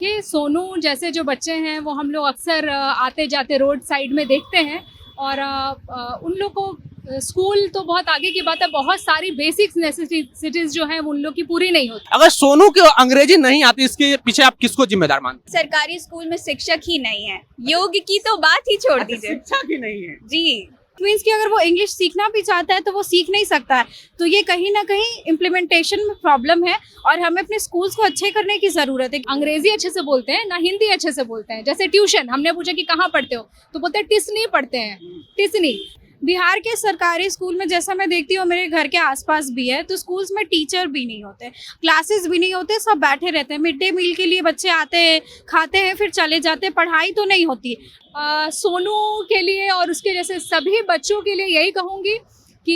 कि सोनू जैसे जो बच्चे हैं वो हम लोग अक्सर आते जाते रोड साइड में देखते हैं और उन लोग को स्कूल तो बहुत आगे की बात है, बहुत सारी बेसिक नेसेसिटीज जो हैं वो उन लोग की पूरी नहीं होती। अगर सोनू को अंग्रेजी नहीं आती, इसके पीछे आप किसको जिम्मेदार मानते सरकारी स्कूल में शिक्षक ही नहीं है, योग की तो बात ही छोड़ हैं? दीजिए। शिक्षा की नहीं है। जी मीन्स कि अगर वो इंग्लिश सीखना भी चाहता है तो वो सीख नहीं सकता है, तो ये कहीं ना कहीं इम्प्लीमेंटेशन में प्रॉब्लम है और हमें अपने स्कूल्स को अच्छे करने की ज़रूरत है। अंग्रेजी अच्छे से बोलते हैं ना हिंदी अच्छे से बोलते हैं। जैसे ट्यूशन, हमने पूछा कि कहाँ पढ़ते हो तो बोलते हैं टिसनी पढ़ते हैं, टिसनी। बिहार के सरकारी स्कूल में जैसा मैं देखती हूँ, मेरे घर के आसपास भी है, तो स्कूल्स में टीचर भी नहीं होते, क्लासेस भी नहीं होते, सब बैठे रहते हैं। मिड डे मील के लिए बच्चे आते हैं, खाते हैं, फिर चले जाते हैं, पढ़ाई तो नहीं होती। सोनू के लिए और उसके जैसे सभी बच्चों के लिए यही कहूँगी कि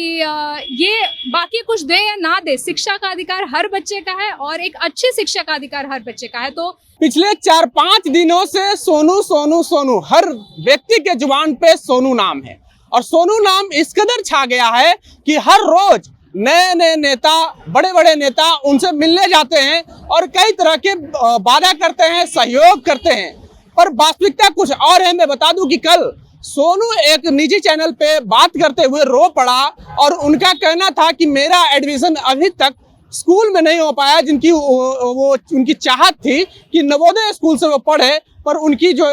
ये बाकी कुछ दे या ना दे, शिक्षा का अधिकार हर बच्चे का है और एक अच्छी शिक्षा का अधिकार हर बच्चे का है। तो पिछले 4-5 दिनों से सोनू सोनू सोनू, हर व्यक्ति के जुबान पे सोनू नाम है और सोनू नाम इस कदर छा गया है कि हर रोज नए नए नेता, बड़े बड़े नेता उनसे मिलने जाते हैं और कई तरह के वादा करते हैं, सहयोग करते हैं, पर वास्तविकता कुछ और है। मैं बता दूं कि कल सोनू एक निजी चैनल पे बात करते हुए रो पड़ा और उनका कहना था कि मेरा एडमिशन अभी तक स्कूल में नहीं हो पाया, जिनकी वो उनकी चाहत थी कि नवोदय स्कूल से वो पढ़े, पर उनकी जो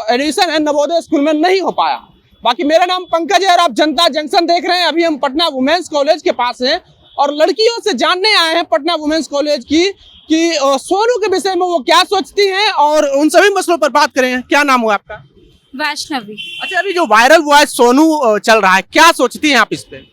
एडमिशन है नवोदय स्कूल में नहीं हो पाया। बाकी मेरा नाम पंकज है और आप जनता जंक्शन देख रहे हैं। अभी हम पटना वुमेन्स कॉलेज के पास हैं और लड़कियों से जानने आए हैं पटना वुमेन्स कॉलेज की कि सोनू के विषय में वो क्या सोचती हैं और उन सभी मसलों पर बात करें। क्या नाम हुआ आपका? वैष्णवी। अच्छा, अभी जो वायरल हुआ है सोनू चल रहा है, क्या सोचती हैं आप इस पे?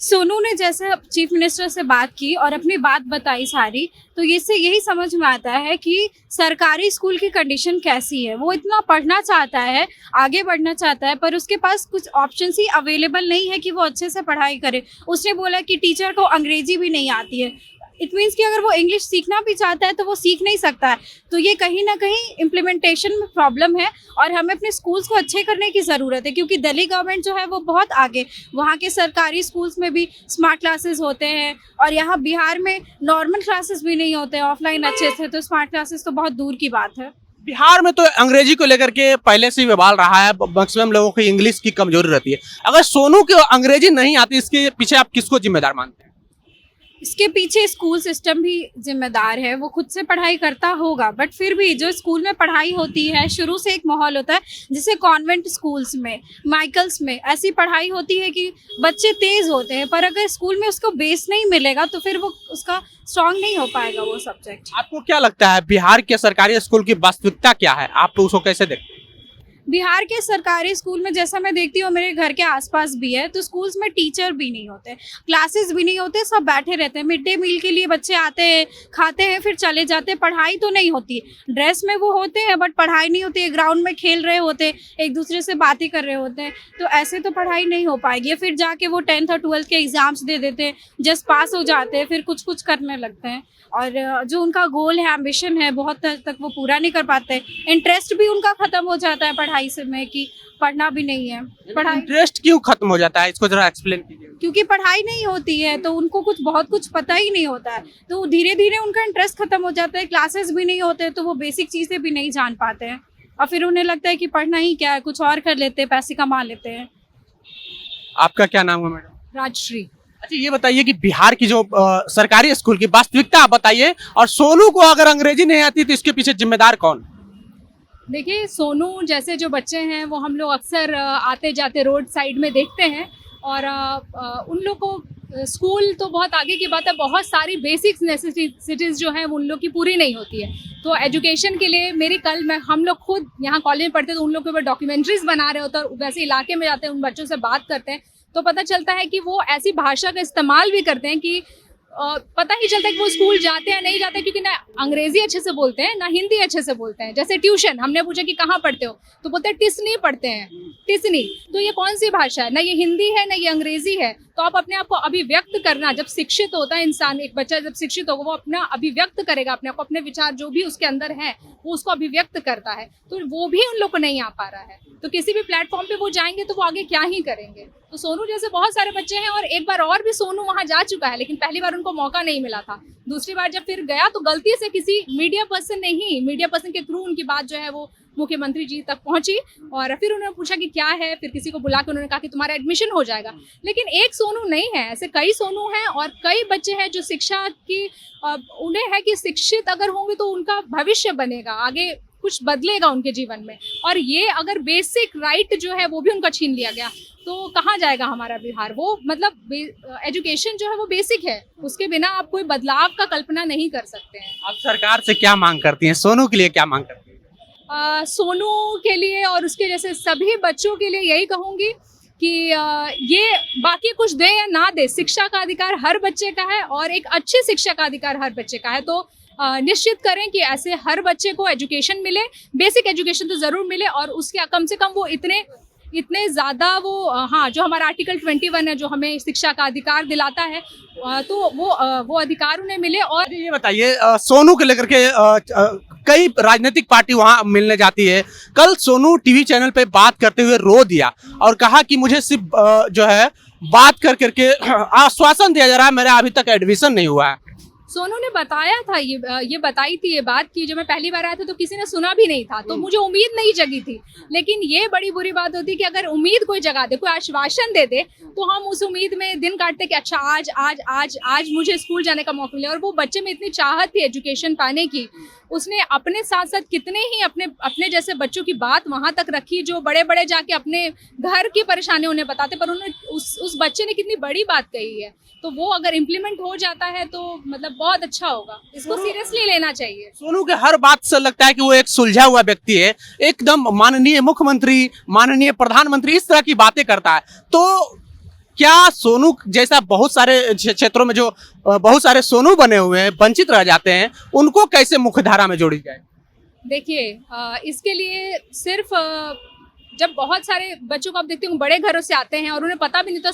सोनू ने जैसे चीफ मिनिस्टर से बात की और अपनी बात बताई सारी, तो इससे यही समझ में आता है कि सरकारी स्कूल की कंडीशन कैसी है। वो इतना पढ़ना चाहता है, आगे बढ़ना चाहता है, पर उसके पास कुछ ऑप्शंस ही अवेलेबल नहीं है कि वो अच्छे से पढ़ाई करे। उसने बोला कि टीचर को अंग्रेजी भी नहीं आती है। इट मीन्स कि अगर वो इंग्लिश सीखना भी चाहता है तो वो सीख नहीं सकता है, तो ये कहीं ना कहीं इम्प्लीमेंटेशन में प्रॉब्लम है और हमें अपने स्कूल्स को अच्छे करने की ज़रूरत है। क्योंकि दिल्ली गवर्नमेंट जो है वो बहुत आगे, वहाँ के सरकारी स्कूल्स में भी स्मार्ट क्लासेस होते हैं और यहाँ बिहार में नॉर्मल क्लासेस भी नहीं होते ऑफलाइन अच्छे से, तो स्मार्ट क्लासेस तो बहुत दूर की बात है। बिहार में तो अंग्रेजी को लेकर के पहले से ही बवाल रहा है, मैक्सिमम लोगों की इंग्लिश की कमजोरी रहती है। अगर सोनू को अंग्रेजी नहीं आती, इसके पीछे आप किसको जिम्मेदार मानते हैं? इसके पीछे स्कूल सिस्टम भी जिम्मेदार है। वो खुद से पढ़ाई करता होगा, बट फिर भी जो स्कूल में पढ़ाई होती है, शुरू से एक माहौल होता है, जैसे कॉन्वेंट स्कूल्स में, माइकल्स में ऐसी पढ़ाई होती है कि बच्चे तेज होते हैं, पर अगर स्कूल में उसको बेस नहीं मिलेगा तो फिर वो उसका स्ट्रांग नहीं हो पाएगा वो सब्जेक्ट। आपको क्या लगता है बिहार के सरकारी स्कूल की वास्तविकता क्या है? आप उसको कैसे देखते हैं? बिहार के सरकारी स्कूल में जैसा मैं देखती हूँ, मेरे घर के आसपास भी है, तो स्कूल्स में टीचर भी नहीं होते, क्लासेस भी नहीं होते, सब बैठे रहते हैं। मिड डे मील के लिए बच्चे आते हैं, खाते हैं, फिर चले जाते हैं, पढ़ाई तो नहीं होती। ड्रेस में वो होते हैं बट पढ़ाई नहीं होती है, ग्राउंड में खेल रहे होते हैं, एक दूसरे से बातें कर रहे होते हैं, तो ऐसे तो पढ़ाई नहीं हो पाएगी। फिर जाके वो 10th और 12th के एग्जाम्स दे देते हैं, जस्ट पास हो जाते हैं, फिर कुछ कुछ करने लगते हैं और जो उनका गोल है, एम्बिशन है, बहुत हद तक वो पूरा नहीं कर पाते। इंटरेस्ट भी उनका खत्म हो जाता है पढ़ाई से, में कि पढ़ना भी नहीं है। पढ़ाई इंटरेस्ट क्यों खत्म हो जाता है, इसको जरा एक्सप्लेन कीजिए। क्योंकि पढ़ाई नहीं होती है तो उनको बहुत कुछ पता ही नहीं होता है, तो धीरे धीरे उनका इंटरेस्ट खत्म हो जाता है। क्लासेस भी नहीं होते तो वो बेसिक चीज़ें भी नहीं जान पाते हैं और फिर उन्हें लगता है कि पढ़ना ही क्या है, कुछ और कर लेते हैं, पैसे कमा लेते हैं। आपका क्या नाम है मैडम? राजश्री। अच्छा, ये बताइए कि बिहार की जो सरकारी स्कूल की वास्तविकता आप बताइए, और सोनू को अगर अंग्रेजी नहीं आती तो इसके पीछे जिम्मेदार कौन? देखिए, सोनू जैसे जो बच्चे हैं वो हम लोग अक्सर आते जाते रोड साइड में देखते हैं और उन लोग को स्कूल तो बहुत आगे की बात है, बहुत सारी बेसिक नेसेसिटीज़ जो हैं वो उन लोग की पूरी नहीं होती है। तो एजुकेशन के लिए हम लोग खुद यहाँ कॉलेज में पढ़ते, तो उन लोग के ऊपर डॉक्यूमेंट्रीज बना रहे होते हैं और वैसे इलाके में जाते हैं, उन बच्चों से बात करते हैं, तो पता चलता है कि वो ऐसी भाषा का इस्तेमाल भी करते हैं कि पता ही चलता है कि वो स्कूल जाते हैं नहीं जाते, क्योंकि ना अंग्रेजी अच्छे से बोलते हैं ना हिंदी अच्छे से बोलते हैं। जैसे ट्यूशन, हमने पूछा कि कहाँ पढ़ते हो तो बोलते हैं टिसनी पढ़ते हैं, टिसनी। तो ये कौन सी भाषा है? ना ये हिंदी है ना ये अंग्रेजी है, तो आप अपने आप को अभिव्यक्त करना, जब शिक्षित होता है इंसान, एक बच्चा जब शिक्षित होगा वो अपना अभिव्यक्त करेगा, अपने आप को, अपने विचार जो भी उसके अंदर है वो उसको अभिव्यक्त करता है, तो वो भी उन लोग को नहीं आ पा रहा है। तो किसी भी प्लेटफॉर्म पे वो जाएंगे तो वो आगे क्या ही करेंगे। तो सोनू जैसे बहुत सारे बच्चे हैं, और एक बार और भी सोनू वहां जा चुका है, लेकिन पहली बार उनको मौका नहीं मिला था। दूसरी बार जब फिर गया तो गलती से किसी मीडिया पर्सन के थ्रू उनकी बात जो है वो मुख्यमंत्री जी तक पहुंची, और फिर उन्होंने पूछा कि क्या है, फिर किसी को बुला के उन्होंने कहा कि तुम्हारा एडमिशन हो जाएगा। लेकिन एक सोनू नहीं है, ऐसे कई सोनू हैं, और कई बच्चे हैं जो शिक्षा की उन्हें है कि शिक्षित अगर होंगे तो उनका भविष्य बनेगा, आगे कुछ बदलेगा उनके जीवन में। और ये अगर बेसिक राइट जो है वो भी उनका छीन लिया गया तो कहाँ जाएगा हमारा बिहार। वो मतलब एजुकेशन जो है वो बेसिक है, उसके बिना आप कोई बदलाव का कल्पना नहीं कर सकते हैं। आप सरकार से क्या मांग करती हैं, सोनू के लिए क्या मांग करती हैं? सोनू के लिए और उसके जैसे सभी बच्चों के लिए यही कहूँगी कि ये बाकी कुछ दे या ना दे, शिक्षा का अधिकार हर बच्चे का है, और एक अच्छी शिक्षा का अधिकार हर बच्चे का है। तो निश्चित करें कि ऐसे हर बच्चे को एजुकेशन मिले, बेसिक एजुकेशन तो ज़रूर मिले, और उसके कम से कम वो इतने ज़्यादा वो हाँ, जो हमारा आर्टिकल 21 है जो हमें शिक्षा का अधिकार दिलाता है, तो वो अधिकार उन्हें मिले। और ये बताइए, सोनू के लेकर के कई राजनीतिक पार्टी वहां मिलने जाती है। कल सोनू टीवी चैनल पे बात करते हुए रो दिया और कहा कि मुझे सिर्फ जो है बात कर करके आश्वासन दिया जा रहा है, मेरा अभी तक एडमिशन नहीं हुआ है। सोनू ने बताया था, ये बताई थी ये बात कि जब मैं पहली बार आया था तो किसी ने सुना भी नहीं था, तो मुझे उम्मीद नहीं जगी थी। लेकिन ये बड़ी बुरी बात होती कि अगर उम्मीद कोई जगा दे, कोई आश्वासन दे दे, तो हम उस उम्मीद में दिन काटते कि अच्छा आज आज आज आज मुझे स्कूल जाने का मौका मिले। और वो बच्चे में इतनी चाहत थी एजुकेशन पाने की, उसने अपने साथ साथ कितने ही अपने जैसे बच्चों की बात वहाँ तक रखी जो बड़े बड़े जाके अपने घर की परेशानी उन्हें बताते, पर उन्होंने उस बच्चे ने कितनी बड़ी बात कही है। तो वो अगर इम्प्लीमेंट हो जाता है तो मतलब बहुत अच्छा होगा, इसको सीरियसली लेना चाहिए। सोनू के हर बात से लगता है कि वो एक सुलझा हुआ व्यक्ति है, एकदम माननीय मुख्यमंत्री, माननीय प्रधानमंत्री इस तरह की बातें करता है। तो क्या सोनू जैसा बहुत सारे क्षेत्रों में जो बहुत सारे सोनू बने हुए हैं वंचित रह जाते हैं, उनको कैसे मुख्यधारा में जोड़ी जाए? देखिए, इसके लिए सिर्फ जब बहुत सारे बच्चों को आप देखते हो बड़े घरों से आते हैं और उन्हें पता भी नहीं होता,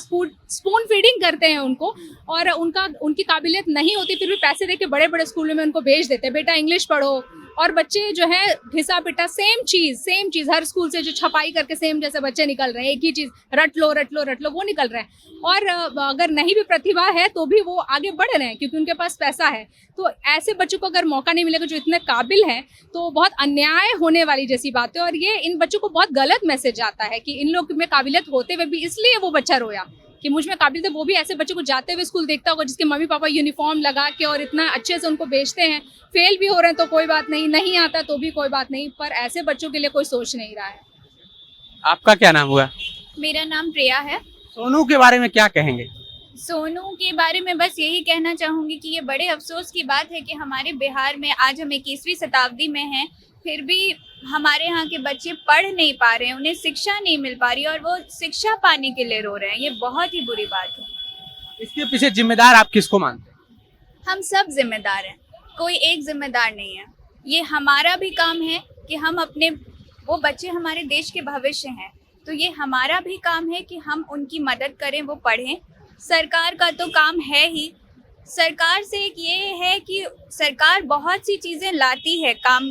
स्पून फीडिंग करते हैं उनको, और उनकी काबिलियत नहीं होती, फिर भी पैसे देके बड़े बड़े स्कूलों में उनको भेज देते हैं, बेटा इंग्लिश पढ़ो। और बच्चे जो है घिसा पिटा सेम चीज़ हर स्कूल से जो छपाई करके सेम जैसे बच्चे निकल रहे हैं, एक ही चीज़ रट लो वो निकल रहे हैं। और अगर नहीं भी प्रतिभा है तो भी वो आगे बढ़ रहे हैं क्योंकि उनके पास पैसा है। तो ऐसे बच्चों को अगर मौका नहीं मिलेगा जो इतने काबिल हैं, तो बहुत अन्याय होने वाली जैसी बात है। और ये इन बच्चों को बहुत गलत मैसेज आता है कि इन लोग में काबिलियत होते हुए भी इसलिए वो बच्चा रोया कि मुझ में काबिलियत है। वो भी ऐसे बच्चों को जाते हुए स्कूल देखता होगा जिसके मम्मी पापा यूनिफॉर्म लगा के और इतना अच्छे से उनको भेजते हैं, फेल भी हो रहे हैं तो कोई बात नहीं आता तो भी कोई बात नहीं, पर ऐसे बच्चों के लिए कोई सोच नहीं रहा है। आपका क्या नाम हुआ? मेरा नाम प्रिया है। सोनू के बारे में क्या कहेंगे? सोनू के बारे में बस यही कहना चाहूँगी कि ये बड़े अफसोस की बात है कि हमारे बिहार में आज हम 21वीं शताब्दी में हैं, फिर भी हमारे यहाँ के बच्चे पढ़ नहीं पा रहे हैं, उन्हें शिक्षा नहीं मिल पा रही और वो शिक्षा पाने के लिए रो रहे हैं। ये बहुत ही बुरी बात है। इसके पीछे जिम्मेदार आप किसको मानते हैं? हम सब जिम्मेदार हैं, कोई एक जिम्मेदार नहीं है। ये हमारा भी काम है कि हम वो बच्चे हमारे देश के भविष्य हैं, तो ये हमारा भी काम है कि हम उनकी मदद करें, वो पढ़ें। सरकार का तो काम है ही। सरकार से एक ये है कि सरकार बहुत सी चीज़ें लाती है, काम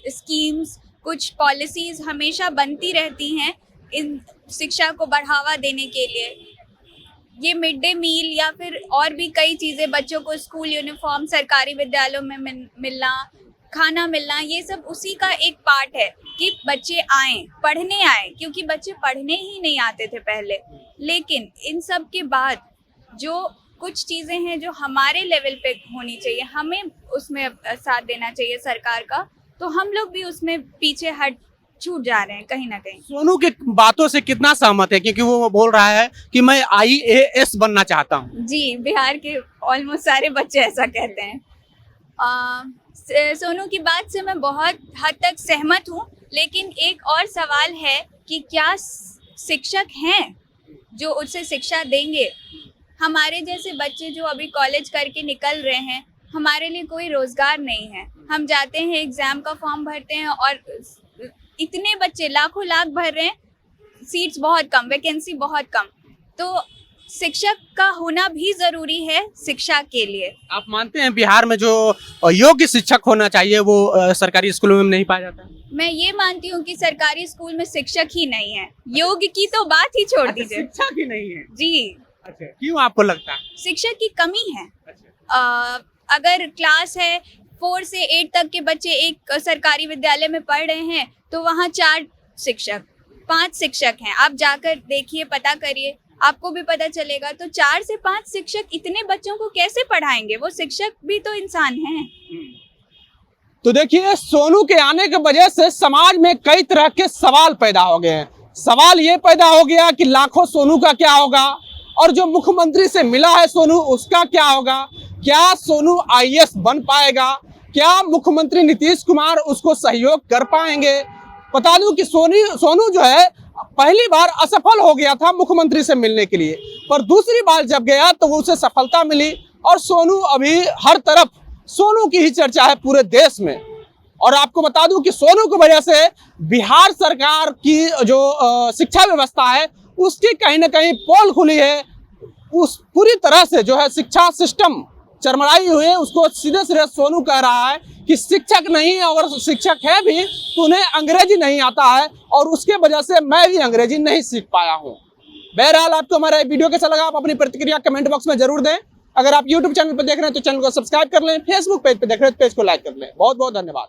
स्कीम्स, कुछ पॉलिसीज़ हमेशा बनती रहती हैं इन शिक्षा को बढ़ावा देने के लिए। ये मिड डे मील या फिर और भी कई चीज़ें, बच्चों को स्कूल यूनिफॉर्म सरकारी विद्यालयों में मिलना, खाना मिलना, ये सब उसी का एक पार्ट है कि बच्चे आएँ, पढ़ने आएँ, क्योंकि बच्चे पढ़ने ही नहीं आते थे पहले। लेकिन इन सब के बाद जो कुछ चीज़ें हैं जो हमारे लेवल पे होनी चाहिए, हमें उसमें साथ देना चाहिए सरकार का, तो हम लोग भी उसमें पीछे छूट जा रहे हैं कहीं ना कहीं। सोनू के बातों से कितना सहमत है, क्योंकि वो बोल रहा है कि मैं IAS बनना चाहता हूँ? जी, बिहार के ऑलमोस्ट सारे बच्चे ऐसा कहते हैं। सोनू की बात से मैं बहुत हद तक सहमत हूँ, लेकिन एक और सवाल है कि क्या शिक्षक हैं जो उससे शिक्षा देंगे? हमारे जैसे बच्चे जो अभी कॉलेज करके निकल रहे हैं, हमारे लिए कोई रोज़गार नहीं है। हम जाते हैं, एग्ज़ाम का फॉर्म भरते हैं और इतने बच्चे लाखों लाख भर रहे हैं, सीट्स बहुत कम, वैकेंसी बहुत कम। तो शिक्षक का होना भी जरूरी है शिक्षा के लिए। आप मानते हैं बिहार में जो योग्य शिक्षक होना चाहिए वो सरकारी स्कूलों में नहीं पाया जाता है? मैं ये मानती हूँ कि सरकारी स्कूल में शिक्षक ही नहीं है, योग्य की तो बात ही छोड़ दीजिए। शिक्षा की नहीं है? जी, अच्छा, क्यों आपको लगता है? शिक्षक की कमी है। अच्छा। अगर क्लास है 4 से 8 तक के बच्चे एक सरकारी विद्यालय में पढ़ रहे हैं तो वहाँ 4 शिक्षक 5 शिक्षक हैं। आप जाकर देखिए, पता करिए, आपको भी पता चलेगा। तो 4 से 5 शिक्षक इतने बच्चों को कैसे पढ़ाएंगे? वो शिक्षक भी तो इंसान हैं। तो देखिए, सोनू के आने की वजह से समाज में कई तरह के सवाल पैदा हो गए हैं। सवाल ये पैदा हो गया कि लाखों सोनू का क्या होगा, और जो मुख्यमंत्री से मिला है सोनू उसका क्या होगा? क्या सोनू आईएएस बन पाएगा? क्या मुख्यमंत्री नीतीश कुमार उसको सहयोग कर पाएंगे? बता दूं कि सोनू जो है पहली बार असफल हो गया था मुख्यमंत्री से मिलने के लिए, पर दूसरी बार जब गया तो उसे सफलता मिली, और सोनू अभी हर तरफ सोनू की ही चर्चा है पूरे देश में। और आपको बता दूं कि सोनू की वजह से बिहार सरकार की जो शिक्षा व्यवस्था है उसकी कहीं ना कहीं पोल खुली है। उस पूरी तरह से जो है शिक्षा सिस्टम चरमराई हुई है। उसको सीधे सीधे सोनू कह रहा है कि शिक्षक नहीं है, और शिक्षक है भी तो उन्हें अंग्रेजी नहीं आता है, और उसके वजह से मैं भी अंग्रेजी नहीं सीख पाया हूँ। बहरहाल, आपको हमारा वीडियो कैसा लगा आप अपनी प्रतिक्रिया कमेंट बॉक्स में जरूर दें। अगर आप यूट्यूब चैनल पर देख रहे हैं तो चैनल को सब्सक्राइब कर लें, फेसबुक पेज पर देख रहे हैं तो पेज को लाइक कर लें। बहुत बहुत धन्यवाद।